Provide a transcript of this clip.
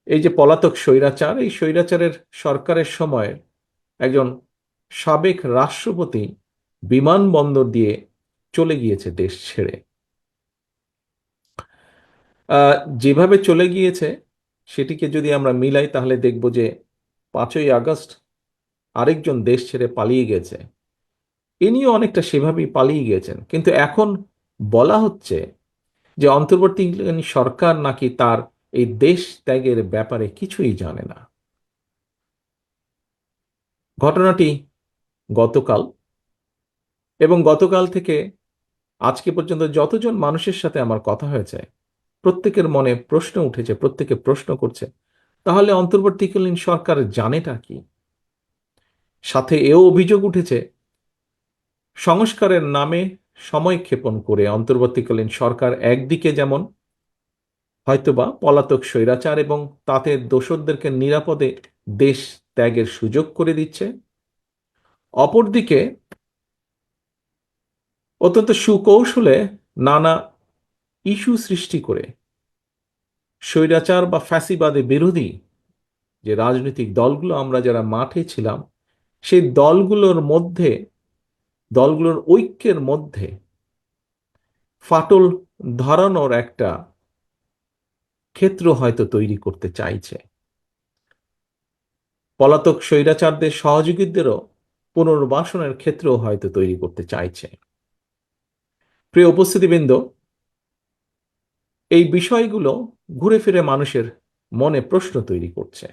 এই যে পলাতক স্বৈরাচার, এই স্বৈরাচারের সরকারের সময় একজন সাবেক রাষ্ট্রপতি বিমানবন্দর দিয়ে চলে গিয়েছে দেশ ছেড়ে। যেভাবে চলে গিয়েছে সেটিকে যদি আমরা মিলাই তাহলে দেখব যে 5ই আগস্ট আরেকজন দেশ ছেড়ে পালিয়ে গেছে, ইনিও অনেকটা সেভাবেই পালিয়ে গিয়েছেন। কিন্তু এখন বলা হচ্ছে যে অন্তর্বর্তীকালীন সরকার নাকি তার এই দেশ ত্যাগের ব্যাপারে কিছুই জানে না। ঘটনাটি গতকাল, এবং গতকাল থেকে আজকে পর্যন্ত যতজন মানুষের সাথে আমার কথা হয়েছে প্রত্যেকের মনে প্রশ্ন উঠেছে, প্রত্যেকে প্রশ্ন করছে তাহলে অন্তর্বর্তীকালীন সরকার জানেটা কি। সাথে এও অভিযোগ উঠেছে সংস্কারের নামে সময় ক্ষেপণ করে অন্তর্বর্তীকালীন সরকার একদিকে যেমন হয়তোবা পলাতক স্বৈরাচার এবং তাতে দোসরদেরকে নিরাপদে দেশ ত্যাগের সুযোগ করে দিচ্ছে, অপরদিকে অত্যন্ত সুকৌশলে নানা ইস্যু সৃষ্টি করে স্বৈরাচার বা ফ্যাসিবাদে বিরোধী যে রাজনৈতিক দলগুলো আমরা যারা মাঠে ছিলাম সেই দলগুলোর ঐক্যের মধ্যে ফাটল ধরানোর একটা ক্ষেত্র হয়তো তৈরি করতে চাইছে। পলাতক স্বৈরাচারদের সহযোগীদেরও পুনর্বাসনের ক্ষেত্র হয়তো তৈরি করতে চাইছে। প্রিয় উপস্থিতিবৃন্দ, এই বিষয়গুলো ঘুরে ফিরে মানুষের মনে প্রশ্ন তৈরি করছে।